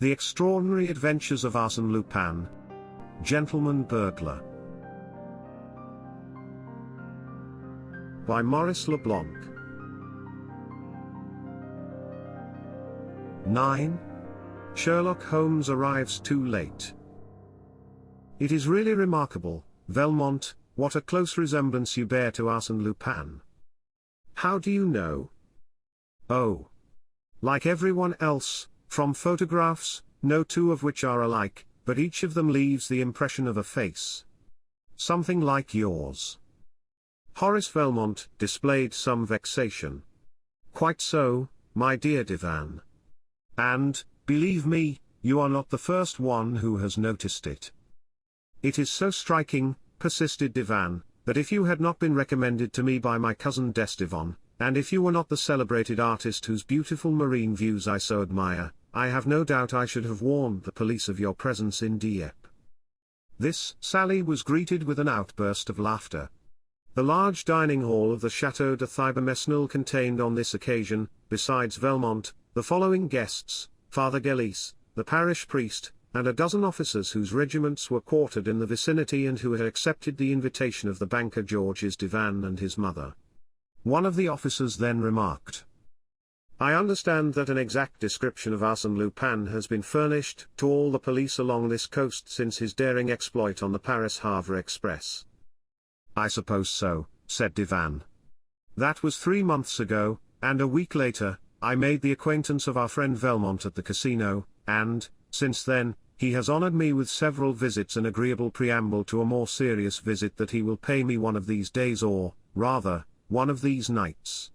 The Extraordinary Adventures of Arsène Lupin, Gentleman-Burglar. By Maurice Leblanc. 9. Sherlock Holmes arrives too late. It is really remarkable, Valmont, what a close resemblance you bear to Arsène Lupin. How do you know? Oh. Like everyone else, from photographs, no two of which are alike, but each of them leaves the impression of a face. Something like yours. Horace Valmont displayed some vexation. Quite so, my dear Divan. And, believe me, you are not the first one who has noticed it. It is so striking, persisted Divan, that if you had not been recommended to me by my cousin d'Estevan, and if you were not the celebrated artist whose beautiful marine views I so admire, I have no doubt I should have warned the police of your presence in Dieppe. This sally was greeted with an outburst of laughter. The large dining hall of the Château de Thibes-Mesnil contained on this occasion, besides Valmont, the following guests: Father Gellies, the parish priest, and a dozen officers whose regiments were quartered in the vicinity and who had accepted the invitation of the banker Georges Divan and his mother. One of the officers then remarked, "I understand that an exact description of Arsène Lupin has been furnished to all the police along this coast since his daring exploit on the Paris-Havre Express." "I suppose so," said Divan. "That was 3 months ago, and a week later, I made the acquaintance of our friend Valmont at the casino, and, since then, he has honored me with several visits, an agreeable preamble to a more serious visit that he will pay me one of these days, or, rather, one of these nights."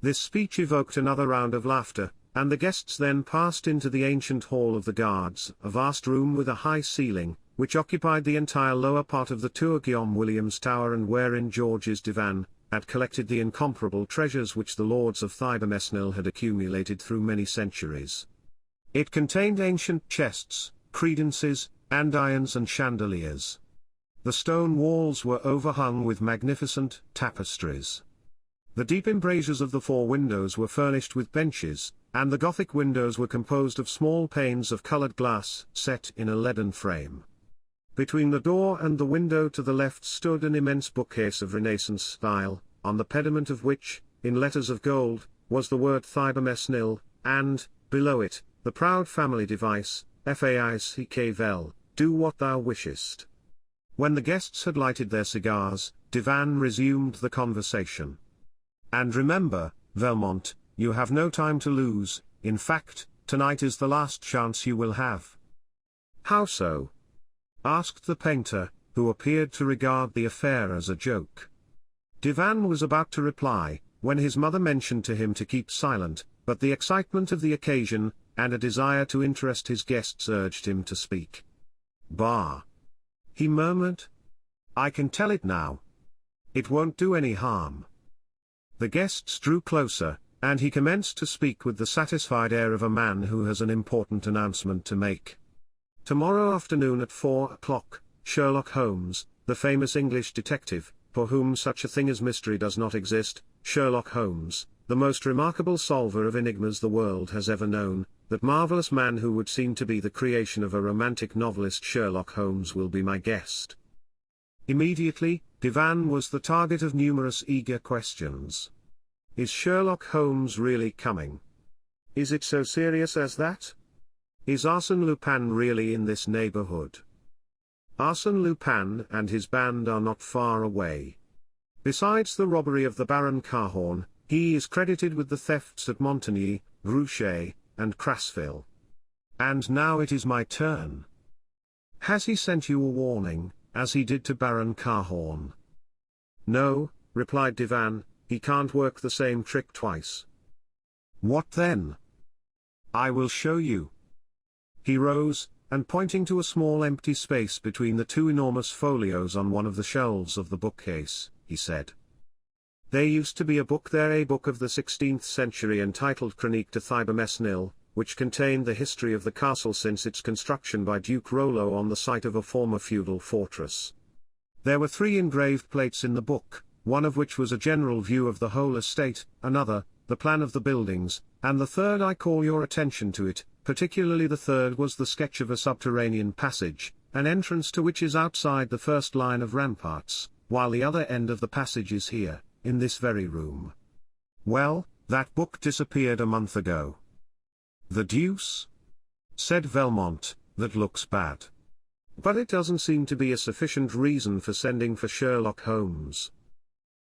This speech evoked another round of laughter, and the guests then passed into the ancient Hall of the Guards, a vast room with a high ceiling, which occupied the entire lower part of the Tour Guillaume Williams Tower, and wherein Georges Divan had collected the incomparable treasures which the lords of Thibes-Mesnil had accumulated through many centuries. It contained ancient chests, credences, andirons and chandeliers. The stone walls were overhung with magnificent tapestries. The deep embrasures of the 4 windows were furnished with benches, and the Gothic windows were composed of small panes of colored glass set in a leaden frame. Between the door and the window to the left stood an immense bookcase of Renaissance style, on the pediment of which, in letters of gold, was the word Thibes-Mesnil, and, below it, the proud family device, Faic do what thou wishest. When the guests had lighted their cigars, Divan resumed the conversation. "And remember, Valmont, you have no time to lose. In fact, tonight is the last chance you will have." "How so?" asked the painter, who appeared to regard the affair as a joke. Divan was about to reply, when his mother mentioned to him to keep silent, but the excitement of the occasion, and a desire to interest his guests urged him to speak. "Bah!" he murmured. "I can tell it now. It won't do any harm." The guests drew closer, and he commenced to speak with the satisfied air of a man who has an important announcement to make. "Tomorrow afternoon at 4 o'clock, Sherlock Holmes, the famous English detective, for whom such a thing as mystery does not exist, Sherlock Holmes, the most remarkable solver of enigmas the world has ever known, that marvelous man who would seem to be the creation of a romantic novelist, Sherlock Holmes will be my guest." Immediately, Divan was the target of numerous eager questions. "Is Sherlock Holmes really coming? Is it so serious as that? Is Arsène Lupin really in this neighborhood? Arsène Lupin and his band are not far away. Besides the robbery of the Baron Cahorn, he is credited with the thefts at Montigny, Grouchy, and Crassville. And now it is my turn. Has he sent you a warning, as he did to Baron Cahorn?" "No," replied Divan, "he can't work the same trick twice." "What then?" "I will show you." He rose, and pointing to a small empty space between the 2 enormous folios on one of the shelves of the bookcase, he said, "There used to be a book there, a book of the 16th century entitled Chronique de Thibes-Mesnil, which contained the history of the castle since its construction by Duke Rollo on the site of a former feudal fortress. There were 3 engraved plates in the book, one of which was a general view of the whole estate, another, the plan of the buildings, and the third I call your attention to it, particularly the third was the sketch of a subterranean passage, an entrance to which is outside the first line of ramparts, while the other end of the passage is here, in this very room. Well, that book disappeared a month ago. The deuce? Said Valmont, that looks bad. But it doesn't seem to be a sufficient reason for sending for Sherlock Holmes.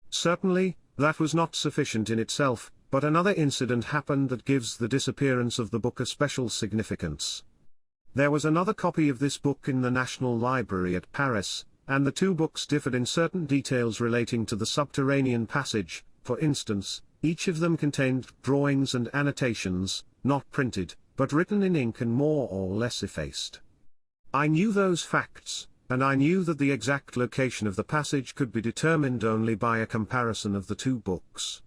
Certainly, that was not sufficient in itself, but another incident happened that gives the disappearance of the book a special significance. There was another copy of this book in the National Library at Paris, and the two books differed in certain details relating to the subterranean passage. For instance, each of them contained drawings and annotations, not printed, but written in ink and more or less effaced. I knew those facts, and I knew that the exact location of the passage could be determined only by a comparison of the two books.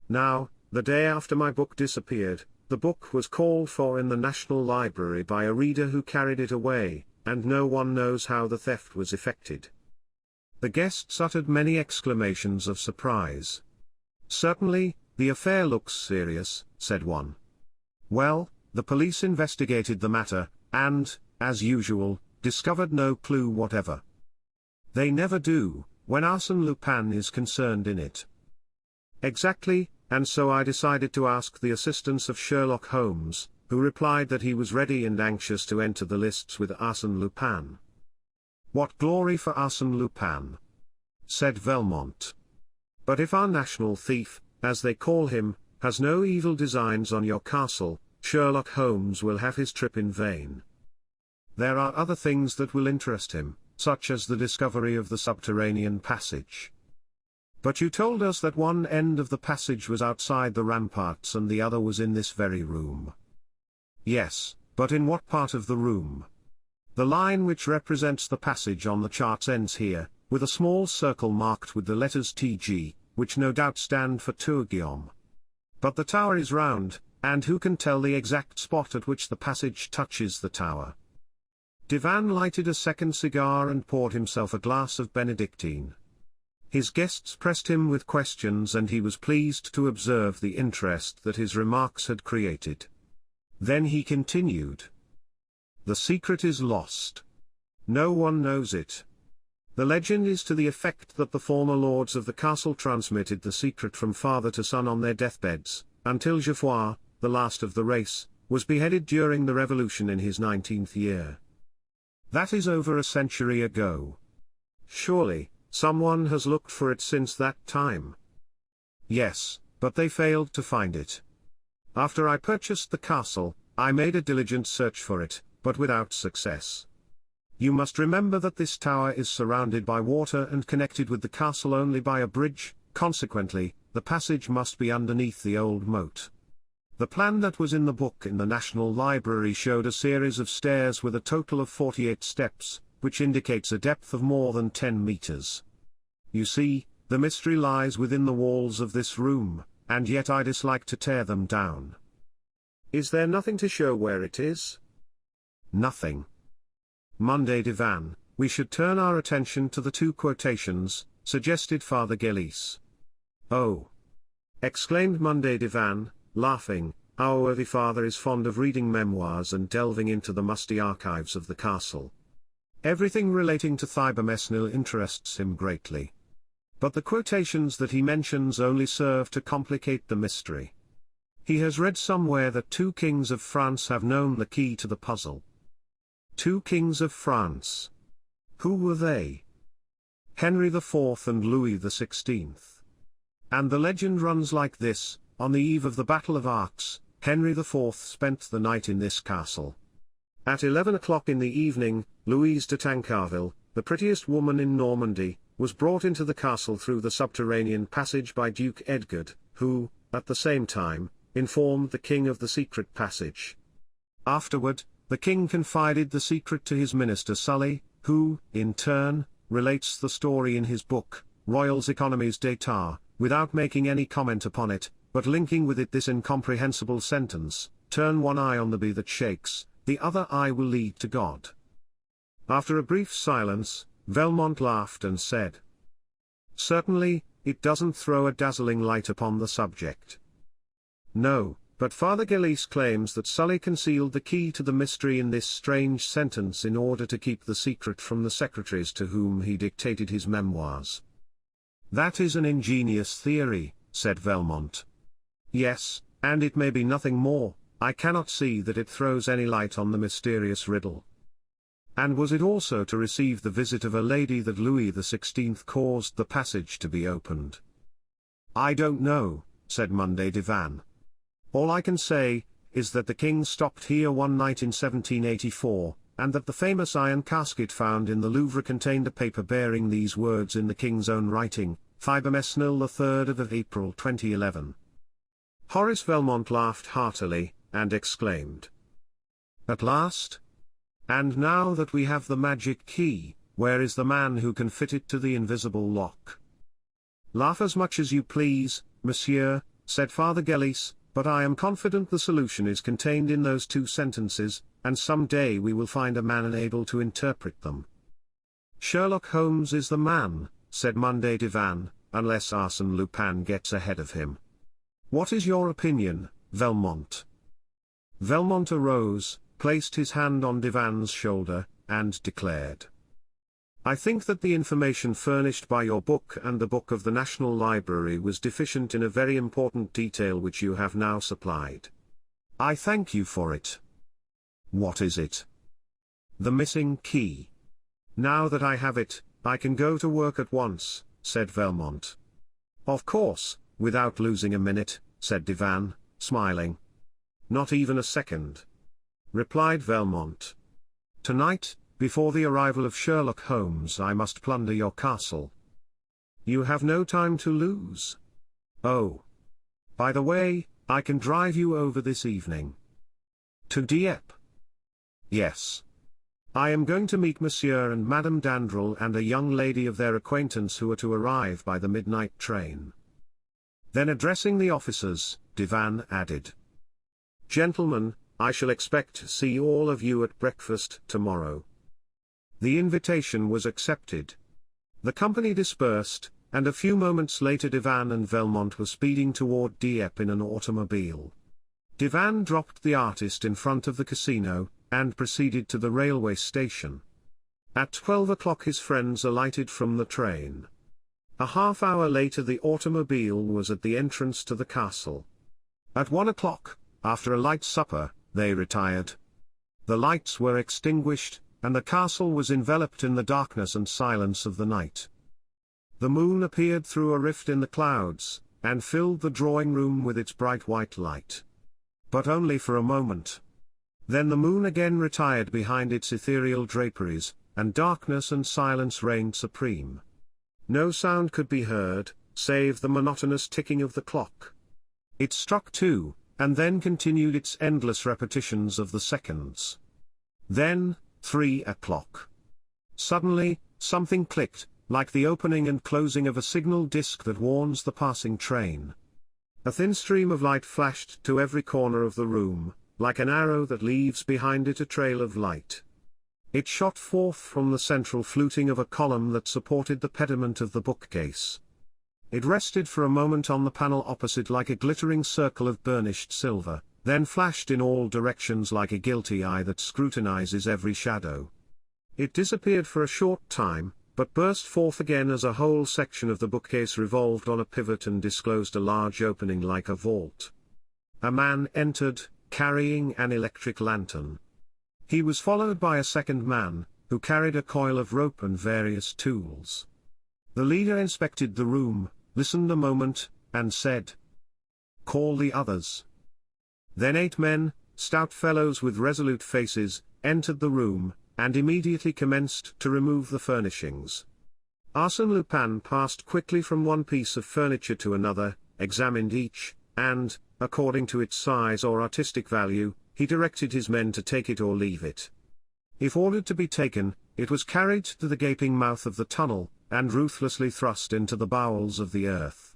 Now, the day after my book disappeared, the book was called for in the National Library by a reader who carried it away, and no one knows how the theft was effected. The guests uttered many exclamations of surprise. Certainly, the affair looks serious, said one. Well, the police investigated the matter, and, as usual, discovered no clue whatever. They never do, when Arsène Lupin is concerned in it. Exactly, and so I decided to ask the assistance of Sherlock Holmes, who replied that he was ready and anxious to enter the lists with Arsène Lupin. What glory for Arsène Lupin! Said Valmont. But if our national thief, as they call him, has no evil designs on your castle, Sherlock Holmes will have his trip in vain. There are other things that will interest him, such as the discovery of the subterranean passage. But you told us that one end of the passage was outside the ramparts and the other was in this very room. Yes, but in what part of the room? The line which represents the passage on the charts ends here, with a small circle marked with the letters TG, which no doubt stand for Tour-Guillaume. But the tower is round, and who can tell the exact spot at which the passage touches the tower? Divan lighted a second cigar and poured himself a glass of Benedictine. His guests pressed him with questions and he was pleased to observe the interest that his remarks had created. Then he continued. The secret is lost. No one knows it. The legend is to the effect that the former lords of the castle transmitted the secret from father to son on their deathbeds, until Geoffroy, the last of the race, was beheaded during the Revolution in his 19th year. That is over a century ago. Surely, someone has looked for it since that time. Yes, but they failed to find it. After I purchased the castle, I made a diligent search for it, but without success. You must remember that this tower is surrounded by water and connected with the castle only by a bridge, consequently, the passage must be underneath the old moat. The plan that was in the book in the National Library showed a series of stairs with a total of 48 steps, which indicates a depth of more than 10 meters. You see, the mystery lies within the walls of this room, and yet I dislike to tear them down. Is there nothing to show where it is? Nothing. Monday Divan, we should turn our attention to the two quotations, suggested Father Gélis. Oh! Exclaimed Monday Divan, laughing, our worthy father is fond of reading memoirs and delving into the musty archives of the castle. Everything relating to Thibermesnil interests him greatly. But the quotations that he mentions only serve to complicate the mystery. He has read somewhere that two kings of France have known the key to the puzzle. Two kings of France. Who were they? Henry IV and Louis XVI. And the legend runs like this: on the eve of the Battle of Arques, Henry IV spent the night in this castle. At 11 o'clock in the evening, Louise de Tancarville, the prettiest woman in Normandy, was brought into the castle through the subterranean passage by Duke Edgard, who, at the same time, informed the king of the secret passage. Afterward, the king confided the secret to his minister Sully, who, in turn, relates the story in his book, Royal's Economies d'État, without making any comment upon it, but linking with it this incomprehensible sentence: turn one eye on the bee that shakes, the other eye will lead to God. After a brief silence, Valmont laughed and said, Certainly, it doesn't throw a dazzling light upon the subject. No, But Father Gillies claims that Sully concealed the key to the mystery in this strange sentence in order to keep the secret from the secretaries to whom he dictated his memoirs. "That is an ingenious theory," said Valmont. "Yes, and it may be nothing more. I cannot see that it throws any light on the mysterious riddle." "And was it also to receive the visit of a lady that Louis XVI caused the passage to be opened?" "I don't know," said Monday Divan. "All I can say is that the king stopped here one night in 1784, and that the famous iron casket found in the Louvre contained a paper bearing these words in the king's own writing, Fibamesnil, the 3rd of April 2011. Horace Valmont laughed heartily, and exclaimed, "At last? And now that we have the magic key, where is the man who can fit it to the invisible lock?" "Laugh as much as you please, monsieur," said Father Gillies, "but I am confident the solution is contained in those 2 sentences, and some day we will find a man able to interpret them." "Sherlock Holmes is the man," said Monday Divan, "unless Arsène Lupin gets ahead of him. What is your opinion, Valmont?" Valmont arose, placed his hand on Divan's shoulder, and declared, "I think that the information furnished by your book and the book of the National Library was deficient in a very important detail which you have now supplied. I thank you for it." "What is it?" "The missing key. Now that I have it, I can go to work at once," said Valmont. "Of course, without losing a minute," said Divan, smiling. "Not even a second," replied Valmont. "Tonight, before the arrival of Sherlock Holmes, I must plunder your castle." "You have no time to lose. Oh. By the way, I can drive you over this evening." "To Dieppe?" "Yes. I am going to meet Monsieur and Madame Dandrel and a young lady of their acquaintance who are to arrive by the midnight train." Then addressing the officers, Divan added, "Gentlemen, I shall expect to see all of you at breakfast tomorrow." The invitation was accepted. The company dispersed, and a few moments later Divan and Valmont were speeding toward Dieppe in an automobile. Divan dropped the artist in front of the casino, and proceeded to the railway station. At 12 o'clock his friends alighted from the train. A half-hour later the automobile was at the entrance to the castle. At 1 o'clock, after a light supper, they retired. The lights were extinguished, and the castle was enveloped in the darkness and silence of the night. The moon appeared through a rift in the clouds, and filled the drawing-room with its bright white light. But only for a moment. Then the moon again retired behind its ethereal draperies, and darkness and silence reigned supreme. No sound could be heard, save the monotonous ticking of the clock. It struck 2, and then continued its endless repetitions of the seconds. Then, 3 o'clock. Suddenly, something clicked, like the opening and closing of a signal disc that warns the passing train. A thin stream of light flashed to every corner of the room, like an arrow that leaves behind it a trail of light. It shot forth from the central fluting of a column that supported the pediment of the bookcase. It rested for a moment on the panel opposite like a glittering circle of burnished silver, then flashed in all directions like a guilty eye that scrutinizes every shadow. It disappeared for a short time, but burst forth again as a whole section of the bookcase revolved on a pivot and disclosed a large opening like a vault. A man entered, carrying an electric lantern. He was followed by a second man, who carried a coil of rope and various tools. The leader inspected the room, listened a moment, and said, "Call the others." Then 8 men, stout fellows with resolute faces, entered the room, and immediately commenced to remove the furnishings. Arsène Lupin passed quickly from one piece of furniture to another, examined each, and, according to its size or artistic value, he directed his men to take it or leave it. If ordered to be taken, it was carried to the gaping mouth of the tunnel, and ruthlessly thrust into the bowels of the earth.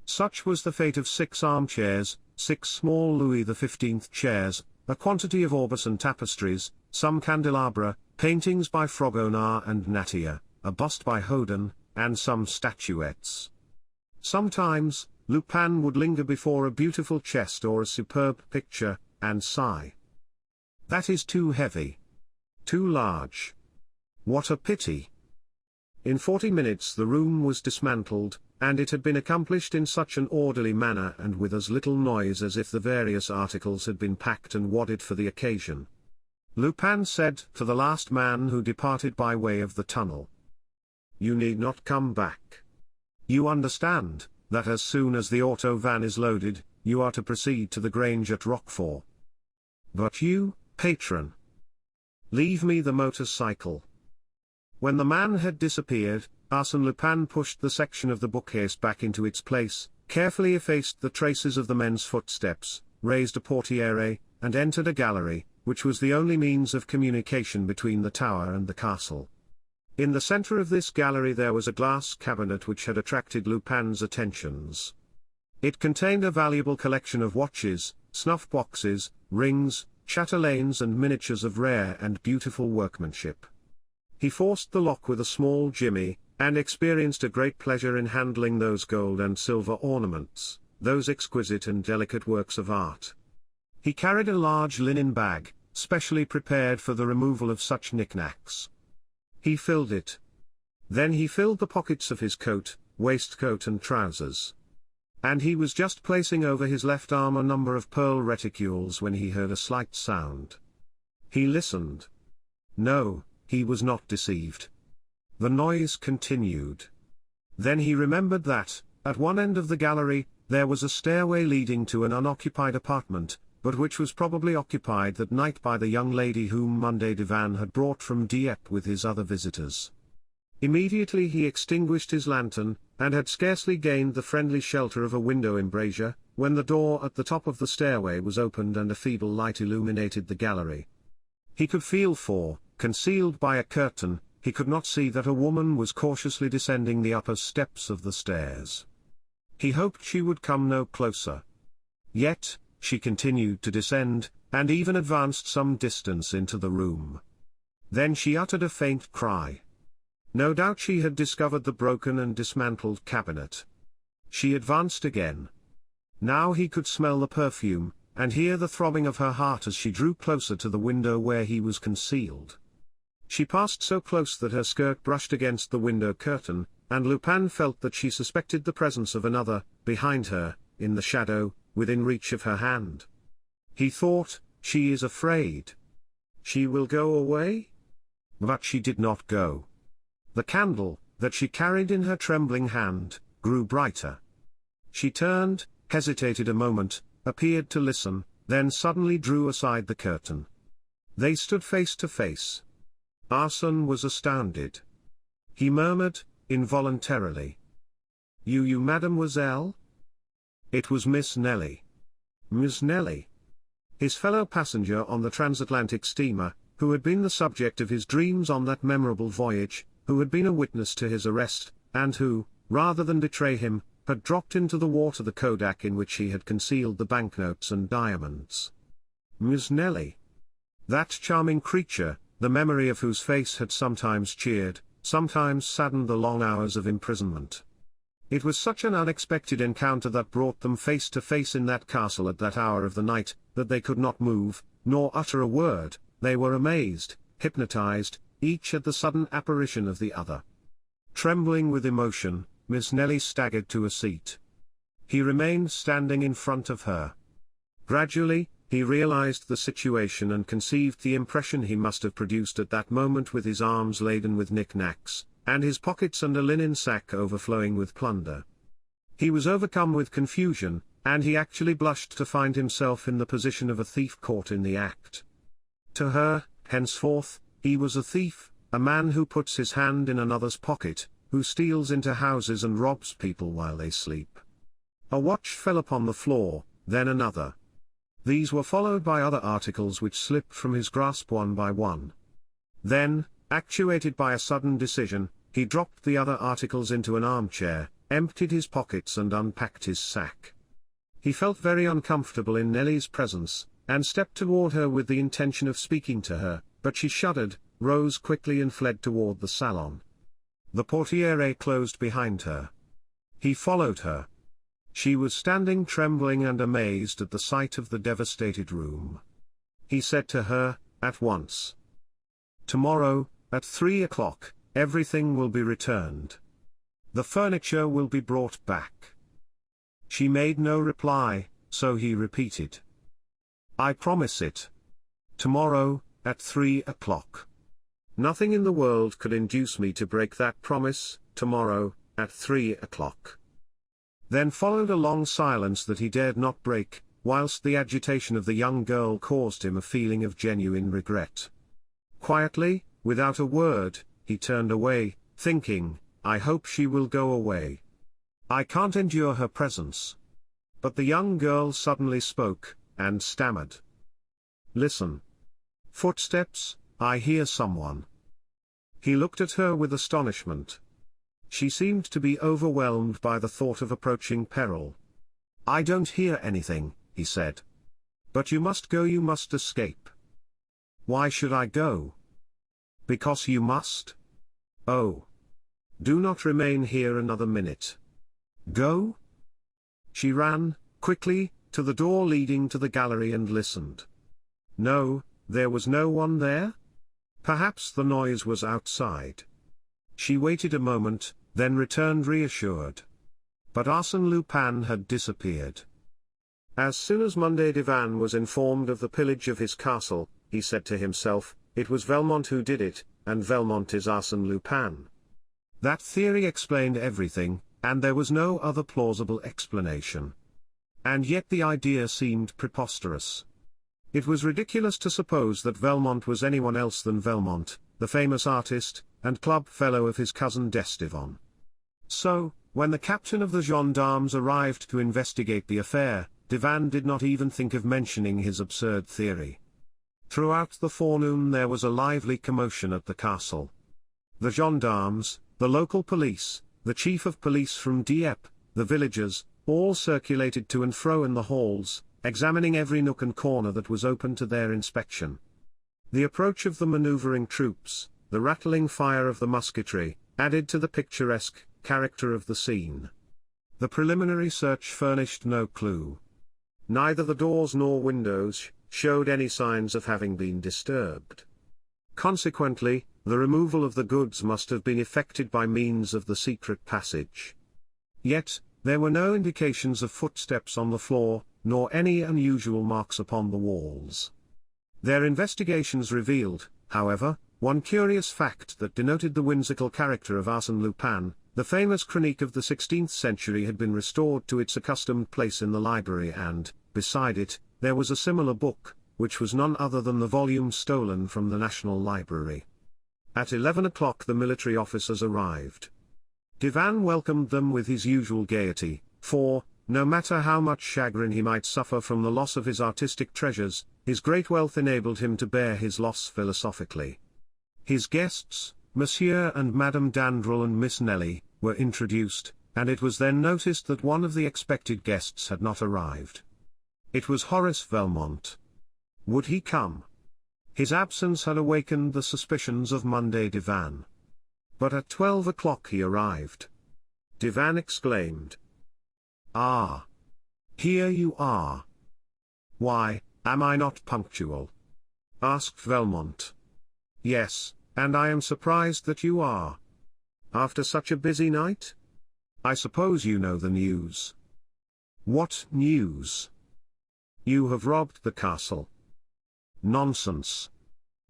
Such was the fate of 6 armchairs, 6 small Louis XV chairs, a quantity of Aubusson tapestries, some candelabra, paintings by Fragonard and Nattier, a bust by Hodin, and some statuettes. Sometimes, Lupin would linger before a beautiful chest or a superb picture, and sigh. "That is too heavy. Too large. What a pity." In 40 minutes the room was dismantled, and it had been accomplished in such an orderly manner and with as little noise as if the various articles had been packed and wadded for the occasion. Lupin said to the last man who departed by way of the tunnel, "You need not come back. You understand that as soon as the auto van is loaded, you are to proceed to the Grange at Roquefort. But you, patron, leave me the motorcycle." When the man had disappeared, Arsène Lupin pushed the section of the bookcase back into its place, carefully effaced the traces of the men's footsteps, raised a portière, and entered a gallery, which was the only means of communication between the tower and the castle. In the center of this gallery there was a glass cabinet which had attracted Lupin's attentions. It contained a valuable collection of watches, snuff-boxes, rings, chatelaines and miniatures of rare and beautiful workmanship. He forced the lock with a small jimmy, and experienced a great pleasure in handling those gold and silver ornaments, those exquisite and delicate works of art. He carried a large linen bag, specially prepared for the removal of such knickknacks. He filled it. Then he filled the pockets of his coat, waistcoat and trousers. And he was just placing over his left arm a number of pearl reticules when he heard a slight sound. He listened. No, he was not deceived. The noise continued. Then he remembered that, at one end of the gallery, there was a stairway leading to an unoccupied apartment, but which was probably occupied that night by the young lady whom Monday Divan had brought from Dieppe with his other visitors. Immediately he extinguished his lantern, and had scarcely gained the friendly shelter of a window embrasure, when the door at the top of the stairway was opened and a feeble light illuminated the gallery. He could feel for, concealed by a curtain, he could not see that a woman was cautiously descending the upper steps of the stairs. He hoped she would come no closer. Yet, she continued to descend, and even advanced some distance into the room. Then she uttered a faint cry. No doubt she had discovered the broken and dismantled cabinet. She advanced again. Now he could smell the perfume, and hear the throbbing of her heart as she drew closer to the window where he was concealed. She passed so close that her skirt brushed against the window curtain, and Lupin felt that she suspected the presence of another, behind her, in the shadow, within reach of her hand. He thought, she is afraid. She will go away? But she did not go. The candle, that she carried in her trembling hand, grew brighter. She turned, hesitated a moment, appeared to listen, then suddenly drew aside the curtain. They stood face to face. Arsène was astounded. He murmured, involuntarily, You, mademoiselle?" It was Miss Nelly. Miss Nelly. His fellow passenger on the transatlantic steamer, who had been the subject of his dreams on that memorable voyage, who had been a witness to his arrest, and who, rather than betray him, had dropped into the water the kodak in which he had concealed the banknotes and diamonds. Miss Nelly. That charming creature, the memory of whose face had sometimes cheered, sometimes saddened the long hours of imprisonment. It was such an unexpected encounter that brought them face to face in that castle at that hour of the night, that they could not move, nor utter a word. They were amazed, hypnotized, each at the sudden apparition of the other. Trembling with emotion, Miss Nelly staggered to a seat. He remained standing in front of her. Gradually, he realized the situation and conceived the impression he must have produced at that moment with his arms laden with knick-knacks, and his pockets and a linen sack overflowing with plunder. He was overcome with confusion, and he actually blushed to find himself in the position of a thief caught in the act. To her, henceforth, he was a thief, a man who puts his hand in another's pocket, who steals into houses and robs people while they sleep. A watch fell upon the floor, then another. These were followed by other articles which slipped from his grasp one by one. Then, actuated by a sudden decision, he dropped the other articles into an armchair, emptied his pockets and unpacked his sack. He felt very uncomfortable in Nelly's presence, and stepped toward her with the intention of speaking to her, but she shuddered, rose quickly and fled toward the salon. The portière closed behind her. He followed her. She was standing trembling and amazed at the sight of the devastated room. He said to her, at once, "Tomorrow, at 3 o'clock, everything will be returned. The furniture will be brought back." She made no reply, so he repeated, "I promise it. Tomorrow, at 3 o'clock. Nothing in the world could induce me to break that promise. Tomorrow, at 3 o'clock. Then followed a long silence that he dared not break, whilst the agitation of the young girl caused him a feeling of genuine regret. Quietly, without a word, he turned away, thinking, "I hope she will go away. I can't endure her presence." But the young girl suddenly spoke, and stammered, "Listen. Footsteps, I hear someone." He looked at her with astonishment. She seemed to be overwhelmed by the thought of approaching peril. "I don't hear anything," he said. "But you must go, you must escape." "Why should I go?" "Because you must. Oh. Do not remain here another minute. Go." She ran, quickly, to the door leading to the gallery and listened. No, there was no one there? Perhaps the noise was outside. She waited a moment, then returned reassured. But Arsène Lupin had disappeared. As soon as Monday Divan was informed of the pillage of his castle, he said to himself, "It was Valmont who did it, and Valmont is Arsène Lupin." That theory explained everything, and there was no other plausible explanation. And yet the idea seemed preposterous. It was ridiculous to suppose that Valmont was anyone else than Valmont, the famous artist, and club fellow of his cousin d'Estivon. So, when the captain of the gendarmes arrived to investigate the affair, Divan did not even think of mentioning his absurd theory. Throughout the forenoon there was a lively commotion at the castle. The gendarmes, the local police, the chief of police from Dieppe, the villagers, all circulated to and fro in the halls, examining every nook and corner that was open to their inspection. The approach of the maneuvering troops, the rattling fire of the musketry, added to the picturesque character of the scene. The preliminary search furnished no clue. Neither the doors nor windows showed any signs of having been disturbed. Consequently, the removal of the goods must have been effected by means of the secret passage. Yet, there were no indications of footsteps on the floor, nor any unusual marks upon the walls. Their investigations revealed, however, one curious fact that denoted the whimsical character of Arsène Lupin. The famous chronique of the 16th century had been restored to its accustomed place in the library and, beside it, there was a similar book, which was none other than the volume stolen from the National Library. At 11 o'clock the military officers arrived. Divan welcomed them with his usual gaiety, for, no matter how much chagrin he might suffer from the loss of his artistic treasures, his great wealth enabled him to bear his loss philosophically. His guests, Monsieur and Madame Dandrel and Miss Nelly, were introduced, and it was then noticed that one of the expected guests had not arrived. It was Horace Valmont. Would he come? His absence had awakened the suspicions of Monday Divan. But at 12 o'clock he arrived. Divan exclaimed, "Ah! Here you are." "Why, am I not punctual?" asked Valmont. "Yes, and I am surprised that you are. After such a busy night? I suppose you know the news." "What news?" "You have robbed the castle." "Nonsense!"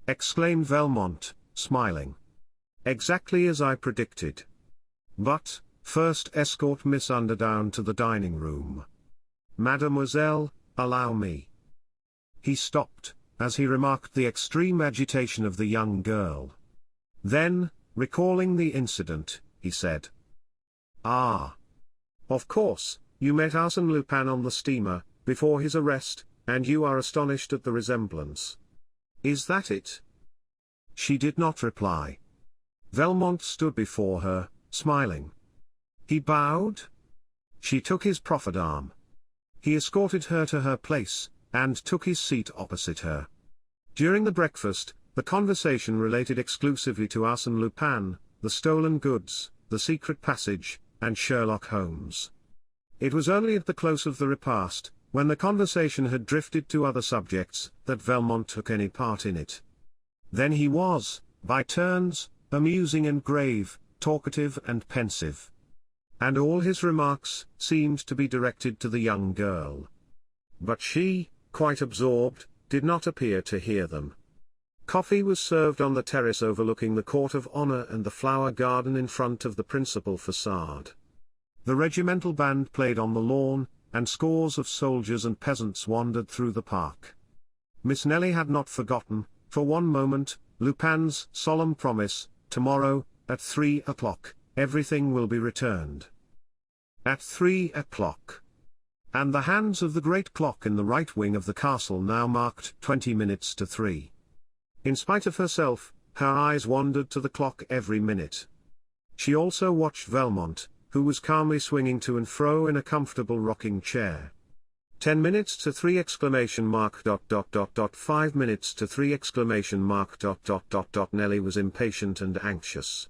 exclaimed Valmont, smiling. "Exactly as I predicted. But, first escort Miss Underdown to the dining room. Mademoiselle, allow me." He stopped, as he remarked the extreme agitation of the young girl. Then, recalling the incident, he said, "Ah! Of course, you met Arsène Lupin on the steamer, before his arrest, and you are astonished at the resemblance. Is that it?" She did not reply. Valmont stood before her, smiling. He bowed. She took his proffered arm. He escorted her to her place, and took his seat opposite her. During the breakfast, the conversation related exclusively to Arsène Lupin, the stolen goods, the secret passage, and Sherlock Holmes. It was only at the close of the repast, when the conversation had drifted to other subjects, that Valmont took any part in it. Then he was, by turns, amusing and grave, talkative and pensive. And all his remarks seemed to be directed to the young girl. But she, quite absorbed, did not appear to hear them. Coffee was served on the terrace overlooking the court of honor and the flower garden in front of the principal facade. The regimental band played on the lawn, and scores of soldiers and peasants wandered through the park. Miss Nelly had not forgotten, for one moment, Lupin's solemn promise: tomorrow, at 3 o'clock, everything will be returned. At 3 o'clock. And the hands of the great clock in the right wing of the castle now marked 20 minutes to 3. In spite of herself, her eyes wandered to the clock every minute. She also watched Valmont, who was calmly swinging to and fro in a comfortable rocking chair. 10 minutes to 3 ! 5 minutes to 3 ! Nelly was impatient and anxious.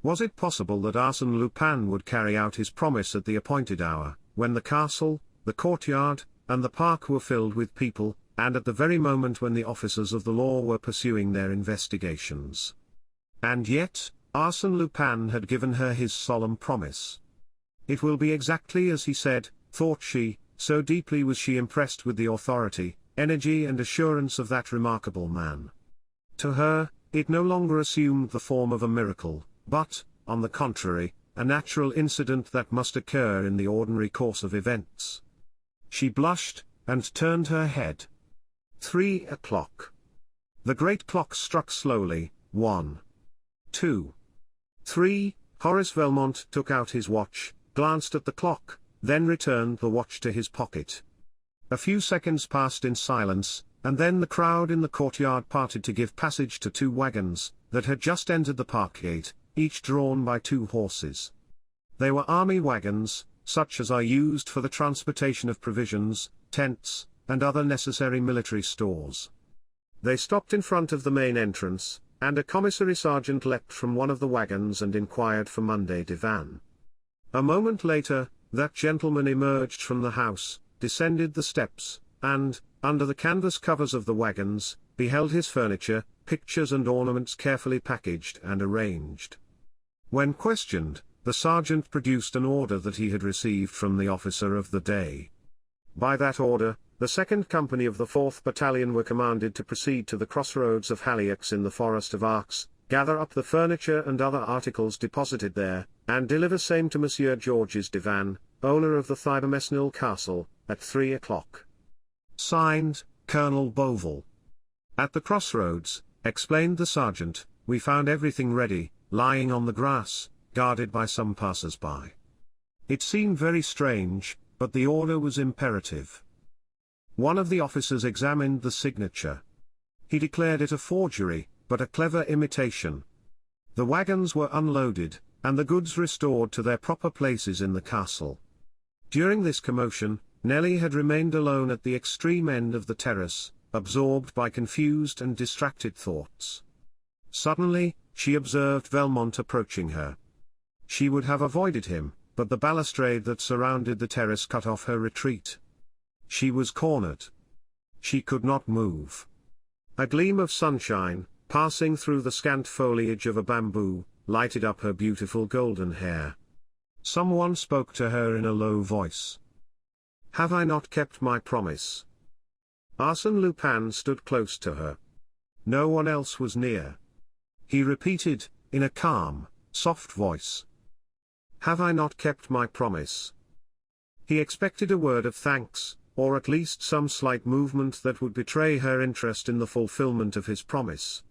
Was it possible that Arsène Lupin would carry out his promise at the appointed hour, when the castle, the courtyard, and the park were filled with people, and at the very moment when the officers of the law were pursuing their investigations? And yet, Arsène Lupin had given her his solemn promise. It will be exactly as he said, thought she, so deeply was she impressed with the authority, energy and assurance of that remarkable man. To her, it no longer assumed the form of a miracle, but, on the contrary, a natural incident that must occur in the ordinary course of events. She blushed, and turned her head. 3 o'clock. The great clock struck slowly. 1, 2, 3. Horace Valmont took out his watch, glanced at the clock, then returned the watch to his pocket. A few seconds passed in silence, and then the crowd in the courtyard parted to give passage to 2 wagons, that had just entered the park gate, each drawn by 2 horses. They were army wagons, such as are used for the transportation of provisions, tents, and other necessary military stores. They stopped in front of the main entrance, and a commissary sergeant leapt from one of the wagons and inquired for Monday Divan. A moment later, that gentleman emerged from the house, descended the steps, and, under the canvas covers of the wagons, beheld his furniture, pictures and ornaments carefully packaged and arranged. When questioned, the sergeant produced an order that he had received from the officer of the day. By that order, the 2nd Company of the 4th Battalion were commanded to proceed to the crossroads of Halliox in the Forest of Arcs, gather up the furniture and other articles deposited there, and deliver same to Monsieur Georges Divan, owner of the Thibermesnil Castle, at 3 o'clock. Signed, Colonel Beauval. At the crossroads, explained the sergeant, we found everything ready, lying on the grass, guarded by some passers-by. It seemed very strange, but the order was imperative. One of the officers examined the signature. He declared it a forgery, but a clever imitation. The wagons were unloaded, and the goods restored to their proper places in the castle. During this commotion, Nelly had remained alone at the extreme end of the terrace, absorbed by confused and distracted thoughts. Suddenly, she observed Valmont approaching her. She would have avoided him, but the balustrade that surrounded the terrace cut off her retreat. She was cornered. She could not move. A gleam of sunshine, passing through the scant foliage of a bamboo, lighted up her beautiful golden hair. Someone spoke to her in a low voice. Have I not kept my promise? Arsène Lupin stood close to her. No one else was near. He repeated, in a calm, soft voice. Have I not kept my promise? He expected a word of thanks, or at least some slight movement that would betray her interest in the fulfillment of his promise.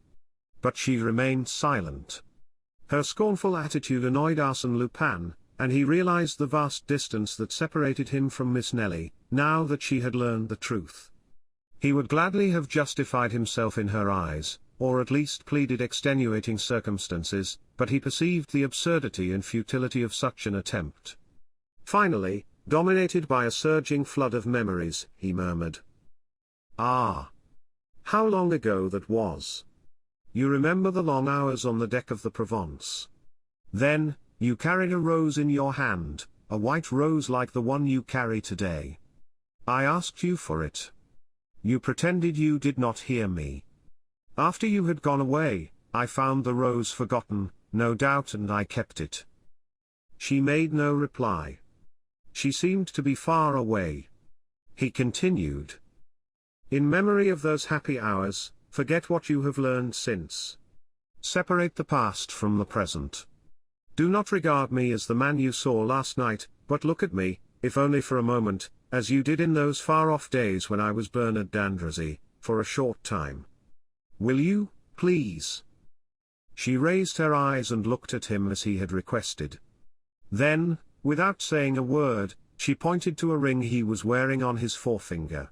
But she remained silent. Her scornful attitude annoyed Arsène Lupin, and he realized the vast distance that separated him from Miss Nelly, now that she had learned the truth. He would gladly have justified himself in her eyes, or at least pleaded extenuating circumstances, but he perceived the absurdity and futility of such an attempt. Finally, dominated by a surging flood of memories, he murmured. Ah! How long ago that was! You remember the long hours on the deck of the Provence. Then, you carried a rose in your hand, a white rose like the one you carry today. I asked you for it. You pretended you did not hear me. After you had gone away, I found the rose forgotten, no doubt, and I kept it." She made no reply. She seemed to be far away. He continued. "In memory of those happy hours, forget what you have learned since. Separate the past from the present. Do not regard me as the man you saw last night, but look at me, if only for a moment, as you did in those far-off days when I was Bernard d'Andrezy, for a short time. Will you, please?" She raised her eyes and looked at him as he had requested. Then, without saying a word, she pointed to a ring he was wearing on his forefinger.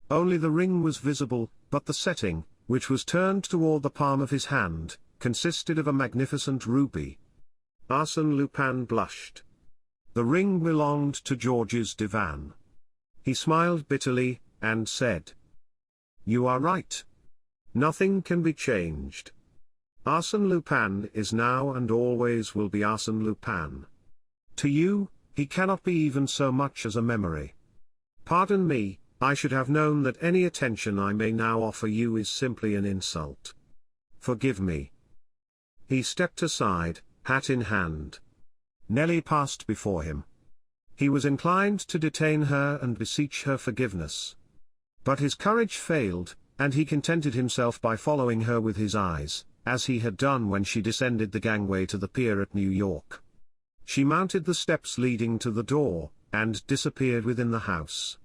Only the ring was visible, but the setting, which was turned toward the palm of his hand, consisted of a magnificent ruby. Arsène Lupin blushed. The ring belonged to Georges Divan. He smiled bitterly, and said, "You are right. Nothing can be changed. Arsène Lupin is now and always will be Arsène Lupin. To you, he cannot be even so much as a memory. Pardon me, I should have known that any attention I may now offer you is simply an insult. Forgive me." He stepped aside, hat in hand. Nelly passed before him. He was inclined to detain her and beseech her forgiveness. But his courage failed, and he contented himself by following her with his eyes, as he had done when she descended the gangway to the pier at New York. She mounted the steps leading to the door, and disappeared within the house.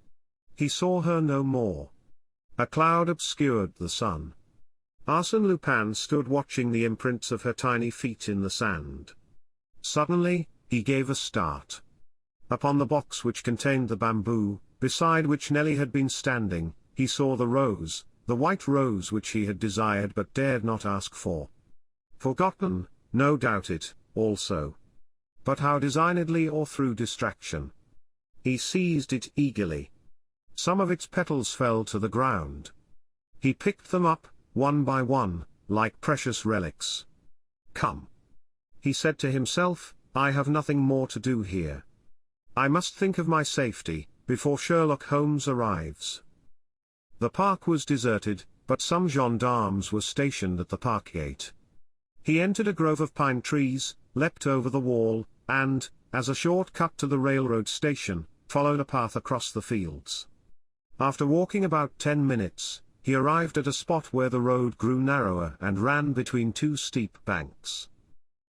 He saw her no more. A cloud obscured the sun. Arsène Lupin stood watching the imprints of her tiny feet in the sand. Suddenly, he gave a start. Upon the box which contained the bamboo, beside which Nelly had been standing, he saw the rose, the white rose which he had desired but dared not ask for. Forgotten, no doubt it, also. But how designedly or through distraction. He seized it eagerly. Some of its petals fell to the ground. He picked them up, one by one, like precious relics. "Come," he said to himself, "I have nothing more to do here. I must think of my safety, before Sherlock Holmes arrives." The park was deserted, but some gendarmes were stationed at the park gate. He entered a grove of pine trees, leapt over the wall, and, as a short cut to the railroad station, followed a path across the fields. After walking about 10 minutes, he arrived at a spot where the road grew narrower and ran between two steep banks.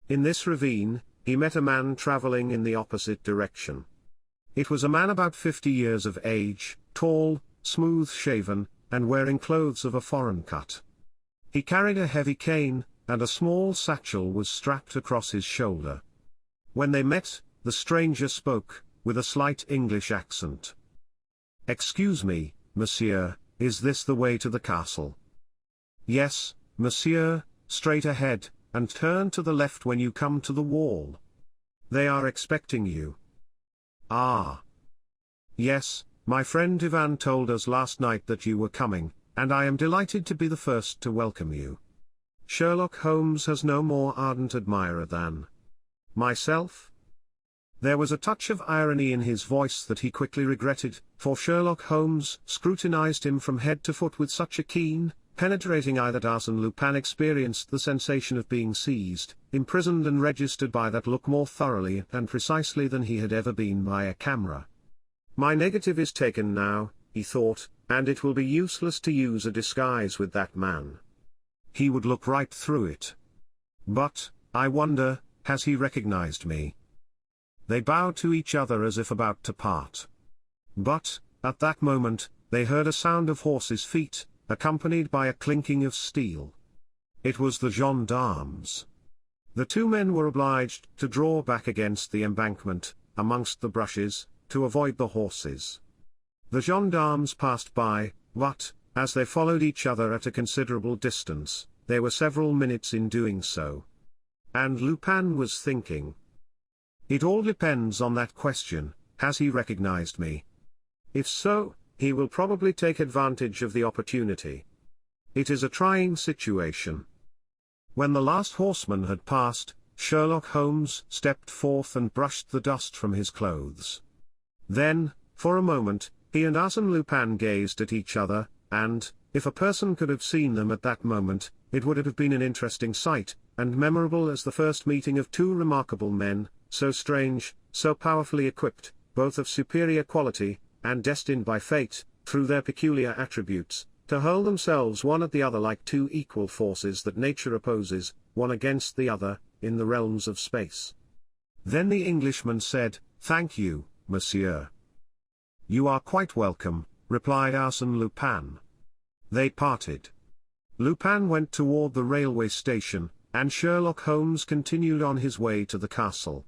In this ravine, he met a man traveling in the opposite direction. It was a man about 50 years of age, tall, smooth-shaven, and wearing clothes of a foreign cut. He carried a heavy cane, and a small satchel was strapped across his shoulder. When they met, the stranger spoke, with a slight English accent. "Excuse me, monsieur, is this the way to the castle?" "Yes, monsieur, straight ahead, and turn to the left when you come to the wall. They are expecting you." "Ah. Yes, my friend Divan told us last night that you were coming, and I am delighted to be the first to welcome you. Sherlock Holmes has no more ardent admirer than myself." There was a touch of irony in his voice that he quickly regretted, for Sherlock Holmes scrutinized him from head to foot with such a keen, penetrating eye that Arsène Lupin experienced the sensation of being seized, imprisoned and registered by that look more thoroughly and precisely than he had ever been by a camera. "My negative is taken now," he thought, "and it will be useless to use a disguise with that man. He would look right through it. But, I wonder, has he recognized me?" They bowed to each other as if about to part. But, at that moment, they heard a sound of horses' feet, accompanied by a clinking of steel. It was the gendarmes. The two men were obliged to draw back against the embankment, amongst the brushes, to avoid the horses. The gendarmes passed by, but, as they followed each other at a considerable distance, they were several minutes in doing so. And Lupin was thinking. It all depends on that question, has he recognized me? If so, he will probably take advantage of the opportunity. It is a trying situation. When the last horseman had passed, Sherlock Holmes stepped forth and brushed the dust from his clothes. Then, for a moment, he and Arsène Lupin gazed at each other, and, if a person could have seen them at that moment, it would have been an interesting sight, and memorable as the first meeting of two remarkable men, so strange, so powerfully equipped, both of superior quality, and destined by fate, through their peculiar attributes, to hurl themselves one at the other like two equal forces that nature opposes, one against the other, in the realms of space. Then the Englishman said, "Thank you, monsieur." "You are quite welcome," replied Arsène Lupin. They parted. Lupin went toward the railway station, and Sherlock Holmes continued on his way to the castle.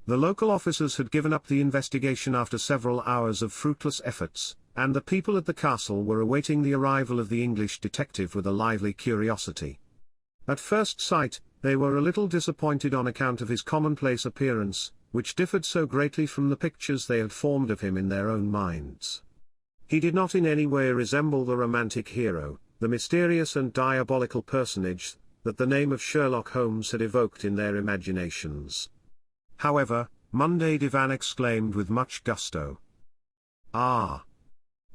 The local officers had given up the investigation after several hours of fruitless efforts, and the people at the castle were awaiting the arrival of the English detective with a lively curiosity. At first sight, they were a little disappointed on account of his commonplace appearance, which differed so greatly from the pictures they had formed of him in their own minds. He did not in any way resemble the romantic hero, the mysterious and diabolical personage that the name of Sherlock Holmes had evoked in their imaginations. However, Monday Divan exclaimed with much gusto. "Ah!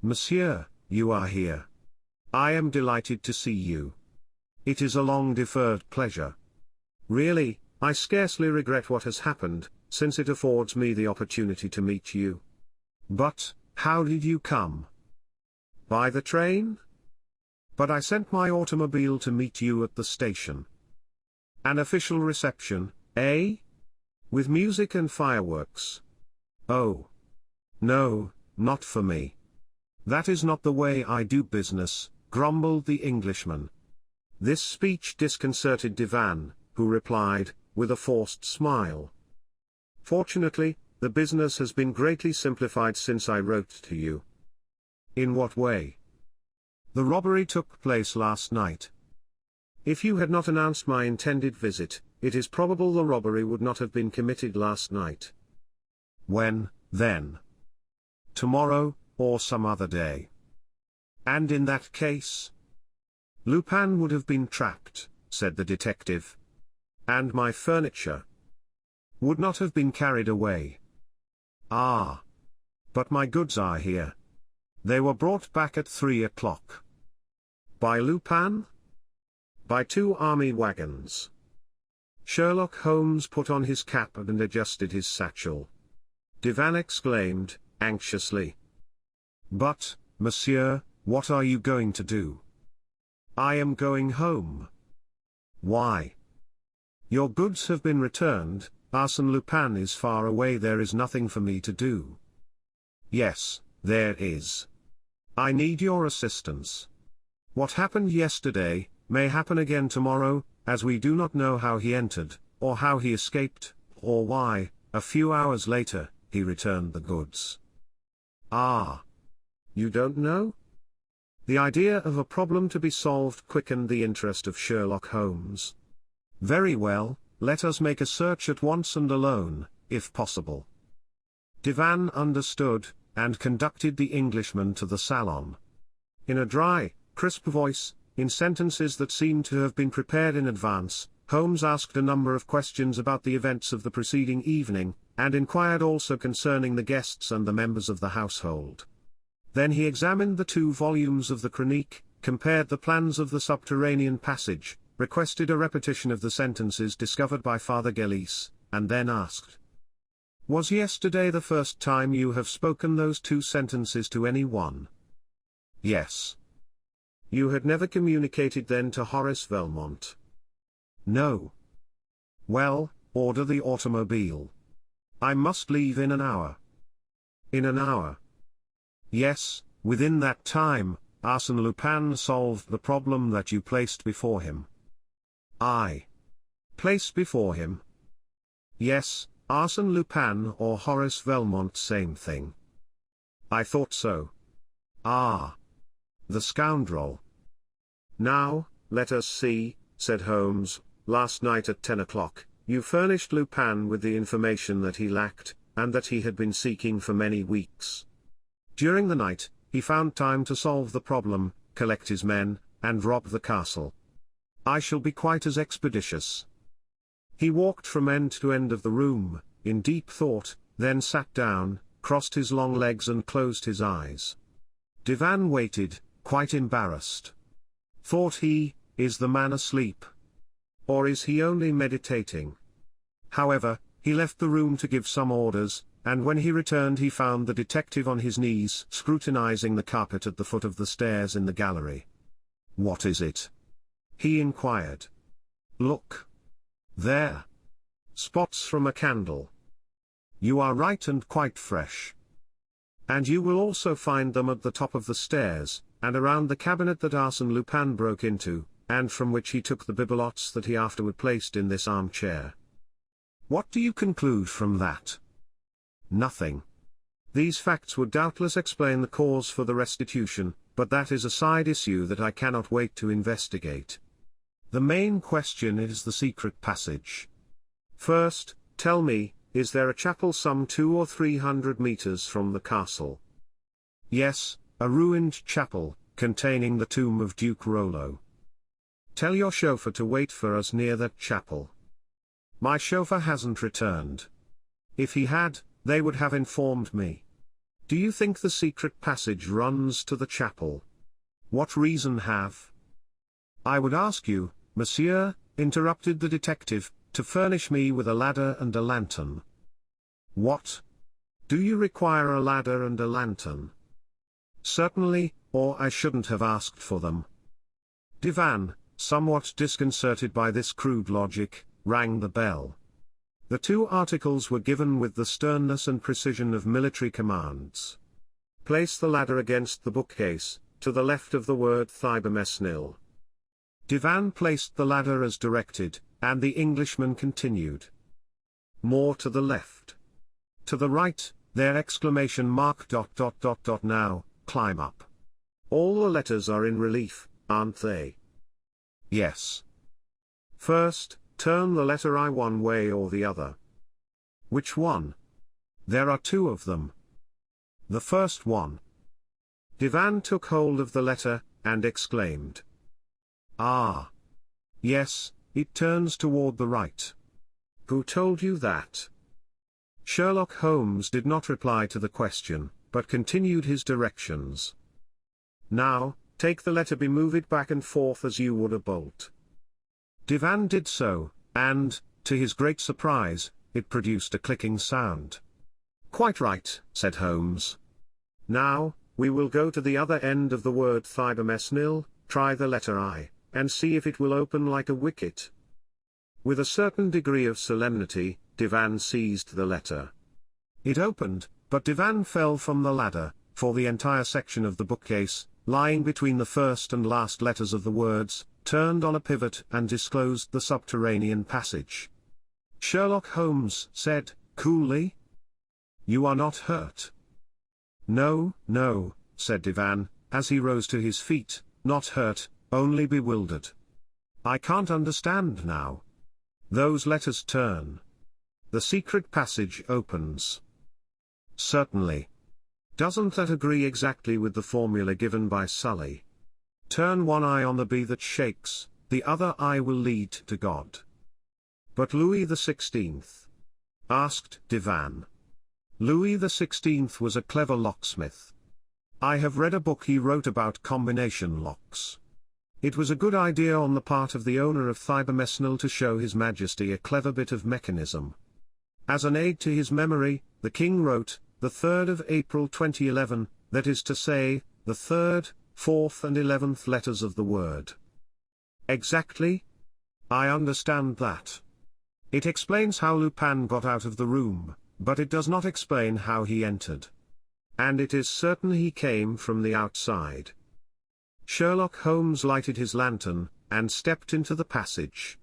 Monsieur, you are here. I am delighted to see you. It is a long-deferred pleasure. Really, I scarcely regret what has happened, since it affords me the opportunity to meet you. But, how did you come? By the train? But I sent my automobile to meet you at the station. An official reception, eh? With music and fireworks? Oh. No, not for me. That is not the way I do business," grumbled the Englishman. This speech disconcerted Divan, who replied, with a forced smile. "Fortunately, the business has been greatly simplified since I wrote to you." "In what way?" "The robbery took place last night. If you had not announced my intended visit, it is probable the robbery would not have been committed last night." "When, then?" "Tomorrow, or some other day." "And in that case?" "Lupin would have been trapped," said the detective. "And my furniture would not have been carried away." "Ah! But my goods are here. They were brought back at 3 o'clock. By Lupin? By 2 army wagons." Sherlock Holmes put on his cap and adjusted his satchel. Divan exclaimed, anxiously. "But, monsieur, what are you going to do?" "I am going home." "Why?" "Your goods have been returned, Arsène Lupin is far away, there is nothing for me to do." "Yes, there is. I need your assistance. What happened yesterday, may happen again tomorrow, as we do not know how he entered, or how he escaped, or why, a few hours later, he returned the goods." "Ah! You don't know?" The idea of a problem to be solved quickened the interest of Sherlock Holmes. "Very well, let us make a search at once and alone, if possible." Divan understood, and conducted the Englishman to the salon. In a dry, crisp voice, in sentences that seemed to have been prepared in advance, Holmes asked a number of questions about the events of the preceding evening, and inquired also concerning the guests and the members of the household. Then he examined the 2 volumes of the Chronique, compared the plans of the subterranean passage, requested a repetition of the sentences discovered by Father Gelice, and then asked, "Was yesterday the first time you have spoken those 2 sentences to any one?" "Yes." "You had never communicated then to Horace Velmont?" "No." "Well, order the automobile. I must leave in an hour." "In an hour?" "Yes, within that time, Arsène Lupin solved the problem that you placed before him." "I place before him?" "Yes, Arsène Lupin or Horace Velmont, same thing." "I thought so." "Ah! The scoundrel." "Now, let us see," said Holmes. "Last night at 10 o'clock, you furnished Lupin with the information that he lacked, and that he had been seeking for many weeks. During the night, he found time to solve the problem, collect his men, and rob the castle. I shall be quite as expeditious." He walked from end to end of the room, in deep thought, then sat down, crossed his long legs and closed his eyes. Divan waited, quite embarrassed. Thought he, is the man asleep? Or is he only meditating? However, he left the room to give some orders, and when he returned he found the detective on his knees scrutinizing the carpet at the foot of the stairs in the gallery. "What is it?" he inquired. "Look. There. Spots from a candle. You are right and quite fresh. And you will also find them at the top of the stairs, and around the cabinet that Arsène Lupin broke into, and from which he took the bibelots that he afterward placed in this armchair. What do you conclude from that?" "Nothing. These facts would doubtless explain the cause for the restitution, but that is a side issue that I cannot wait to investigate. The main question is the secret passage. First, tell me, is there a chapel some 200 or 300 meters from the castle?" "Yes, a ruined chapel, containing the tomb of Duke Rollo." "Tell your chauffeur to wait for us near that chapel." "My chauffeur hasn't returned. If he had, they would have informed me." "Do you think the secret passage runs to the chapel?" "What reason have?" "I would ask you, monsieur," interrupted the detective, "to furnish me with a ladder and a lantern." "What? Do you require a ladder and a lantern?" "Certainly, or I shouldn't have asked for them." Divan, somewhat disconcerted by this crude logic, rang the bell. The two articles were given with the sternness and precision of military commands. "Place the ladder against the bookcase, to the left of the word thibamesnil." Divan placed the ladder as directed, and the Englishman continued. "More to the left. To the right, there exclamation mark ... Now, climb up. All the letters are in relief, aren't they?" "Yes." "First, turn the letter I one way or the other." "Which one?" "There are two of them." "The first one." Divan took hold of the letter, and exclaimed. "Ah! Yes, it turns toward the right." "Who told you that?" Sherlock Holmes did not reply to the question, but continued his directions. "Now, take the letter, move it back and forth as you would a bolt." Divan did so, and, to his great surprise, it produced a clicking sound. "Quite right," said Holmes. "Now, we will go to the other end of the word thibamesnil, try the letter I, and see if it will open like a wicket." With a certain degree of solemnity, Divan seized the letter. It opened, but Divan fell from the ladder, for the entire section of the bookcase, lying between the first and last letters of the words, turned on a pivot and disclosed the subterranean passage. Sherlock Holmes said, coolly, "You are not hurt?" "No, no," said Divan, as he rose to his feet, "not hurt, only bewildered. I can't understand now. Those letters turn. The secret passage opens." "Certainly. Doesn't that agree exactly with the formula given by Sully? Turn one eye on the bee that shakes, the other eye will lead to God." "But Louis XVI?" asked Divan. "Louis XVI was a clever locksmith. I have read a book he wrote about combination locks. It was a good idea on the part of the owner of thibamesnil to show His Majesty a clever bit of mechanism. As an aid to his memory, the king wrote, the 3rd of April 2011, that is to say, the 3rd, 4th and 11th letters of the word." "Exactly? I understand that. It explains how Lupin got out of the room, but it does not explain how he entered. And it is certain he came from the outside." Sherlock Holmes lighted his lantern, and stepped into the passage.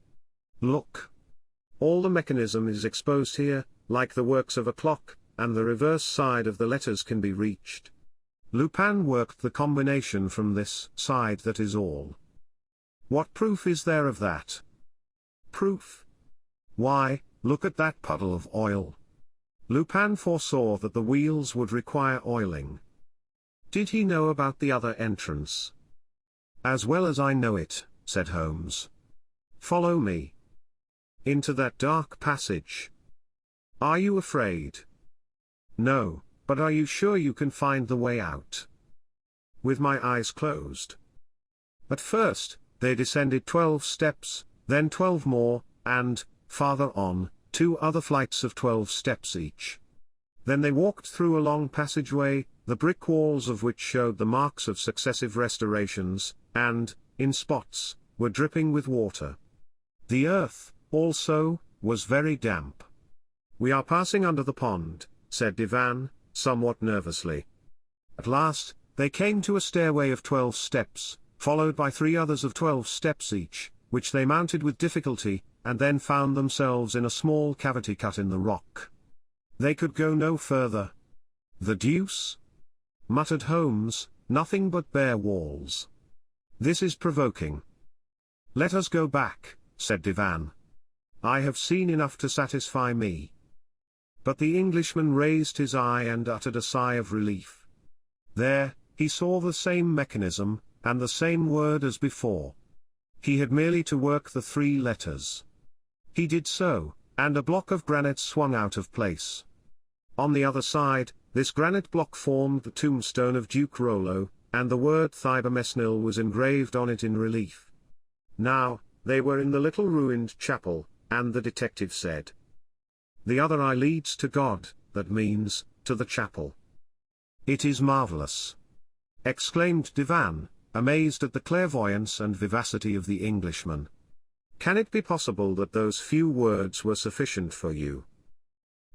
"Look. All the mechanism is exposed here, like the works of a clock, and the reverse side of the letters can be reached. Lupin worked the combination from this side, that is all." "What proof is there of that?" "Proof? Why, look at that puddle of oil. Lupin foresaw that the wheels would require oiling. Did he know about the other entrance?" "As well as I know it," said Holmes. "Follow me." Into that dark passage. Are you afraid? No, but are you sure you can find the way out? With my eyes closed. At first, they descended 12 steps, then 12 more, and, farther on, 2 other flights of 12 steps each. Then they walked through a long passageway, the brick walls of which showed the marks of successive restorations, and, in spots, were dripping with water. The earth, also, was very damp. "We are passing under the pond," said Divan, somewhat nervously. At last, they came to a stairway of 12 steps, followed by 3 others of 12 steps each, which they mounted with difficulty, and then found themselves in a small cavity cut in the rock. They could go no further. "The deuce!" muttered Holmes, "nothing but bare walls. This is provoking." "Let us go back," said Divan. "I have seen enough to satisfy me." But the Englishman raised his eye and uttered a sigh of relief. There, he saw the same mechanism, and the same word as before. He had merely to work the 3 letters. He did so, and a block of granite swung out of place. On the other side, this granite block formed the tombstone of Duke Rollo, and the word Thibermesnil was engraved on it in relief. Now, they were in the little ruined chapel, and the detective said, "The other eye leads to God," that means, to the chapel. "It is marvelous!" exclaimed Divan, amazed at the clairvoyance and vivacity of the Englishman. "Can it be possible that those few words were sufficient for you?"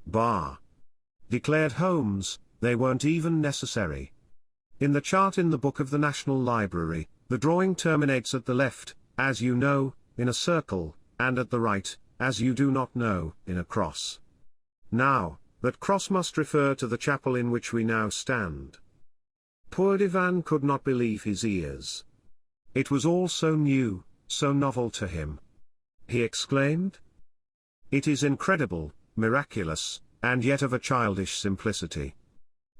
"Bah!" declared Holmes, "they weren't even necessary. In the chart in the book of the National Library, the drawing terminates at the left, as you know, in a circle, and at the right, as you do not know, in a cross. Now, that cross must refer to the chapel in which we now stand." Poor Divan could not believe his ears. It was all so new, so novel to him. He exclaimed, "It is incredible, miraculous, and yet of a childish simplicity.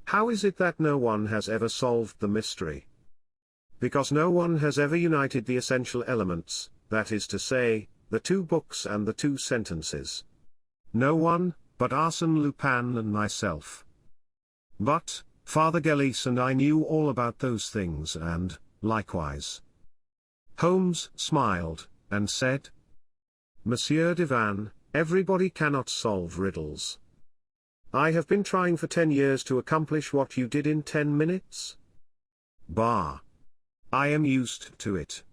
How is it that no one has ever solved the mystery? Because no one has ever united the essential elements, that is to say, the 2 books and the 2 sentences. No one, but Arsène Lupin and myself. But, Father Gelies and I knew all about those things and, likewise." Holmes smiled, and said, "Monsieur Divan, everybody cannot solve riddles. I have been trying for 10 years to accomplish what you did in 10 minutes. Bah! I am used to it."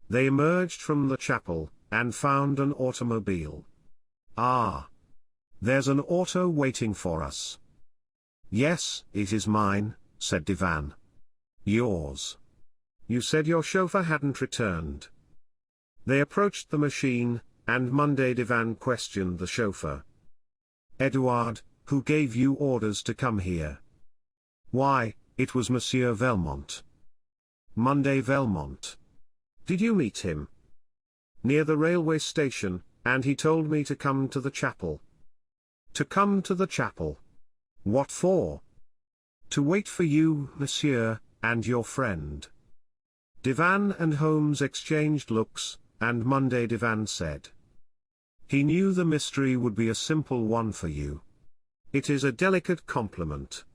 They emerged from the chapel, and found an automobile. "Ah! There's an auto waiting for us." "Yes, it is mine," said Divan. "Yours? You said your chauffeur hadn't returned." They approached the machine, and Monday Divan questioned the chauffeur. "Edouard, who gave you orders to come here?" "Why, it was Monsieur Valmont." "Monday Valmont. Did you meet him?" "Near the railway station, and he told me to come to the chapel." "To come to the chapel? What for?" "To wait for you, monsieur, and your friend." Divan and Holmes exchanged looks, and Monday Divan said, "He knew the mystery would be a simple one for you. It is a delicate compliment."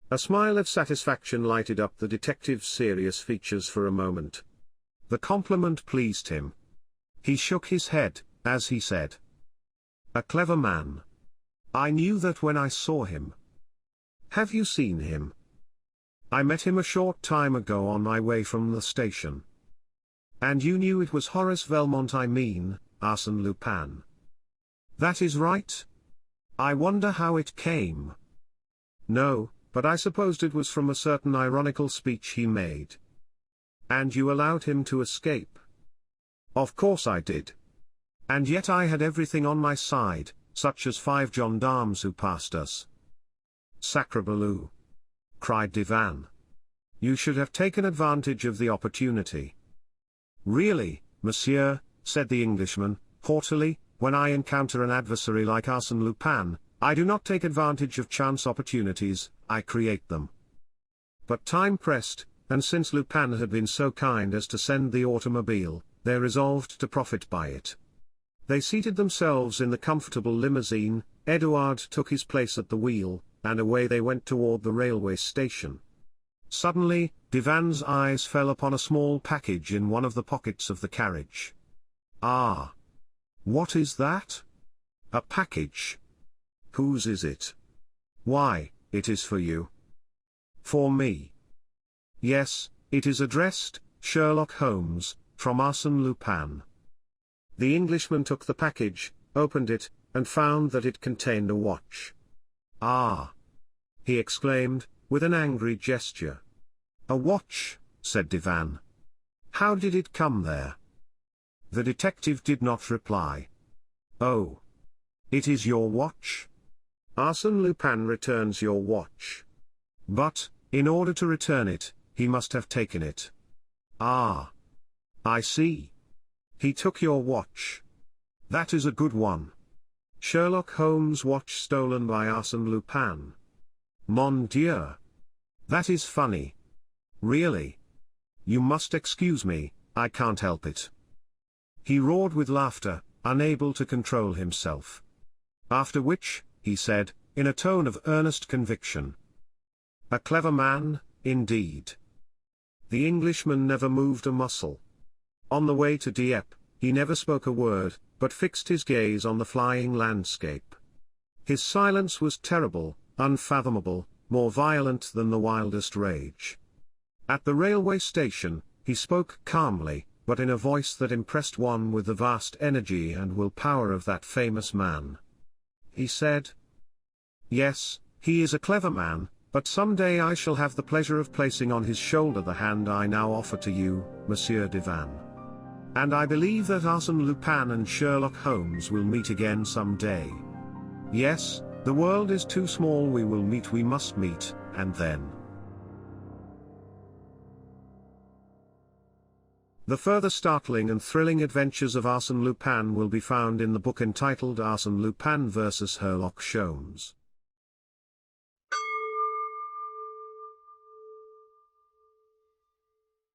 A smile of satisfaction lighted up the detective's serious features for a moment. The compliment pleased him. He shook his head, as he said, "A clever man. I knew that when I saw him." "Have you seen him?" "I met him a short time ago on my way from the station." "And you knew it was Horace Valmont, I mean, Arsène Lupin?" "That is right. I wonder how it came." "No, but I supposed it was from a certain ironical speech he made." "And you allowed him to escape?" "Of course I did. And yet I had everything on my side, such as 5 gendarmes who passed us." "Sacrebleu!" cried Divan. "You should have taken advantage of the opportunity." "Really, monsieur," said the Englishman, haughtily, "when I encounter an adversary like Arsène Lupin, I do not take advantage of chance opportunities, I create them." But time pressed, and since Lupin had been so kind as to send the automobile, they resolved to profit by it. They seated themselves in the comfortable limousine, Edouard took his place at the wheel, and away they went toward the railway station. Suddenly, Divan's eyes fell upon a small package in one of the pockets of the carriage. "Ah! What is that?" "A package." "Whose is it?" "Why, it is for you." "For me?" "Yes, it is addressed, Sherlock Holmes, from Arsène Lupin." The Englishman took the package, opened it, and found that it contained a watch. "Ah!" he exclaimed, with an angry gesture. "A watch," said Divan. "How did it come there?" The detective did not reply. "Oh! It is your watch? Arsène Lupin returns your watch. But, in order to return it, he must have taken it." "Ah! I see. He took your watch. That is a good one. Sherlock Holmes' watch stolen by Arsène Lupin. Mon Dieu! That is funny. Really. You must excuse me, I can't help it." He roared with laughter, unable to control himself. After which, he said, in a tone of earnest conviction, "A clever man, indeed." The Englishman never moved a muscle. On the way to Dieppe, he never spoke a word, but fixed his gaze on the flying landscape. His silence was terrible, unfathomable, more violent than the wildest rage. At the railway station, he spoke calmly, but in a voice that impressed one with the vast energy and will power of that famous man. He said, "Yes, he is a clever man, but some day I shall have the pleasure of placing on his shoulder the hand I now offer to you, Monsieur Divan. And I believe that Arsène Lupin and Sherlock Holmes will meet again some day. Yes, the world is too small, we must meet, and then." The further startling and thrilling adventures of Arsène Lupin will be found in the book entitled Arsène Lupin vs. Sherlock Holmes.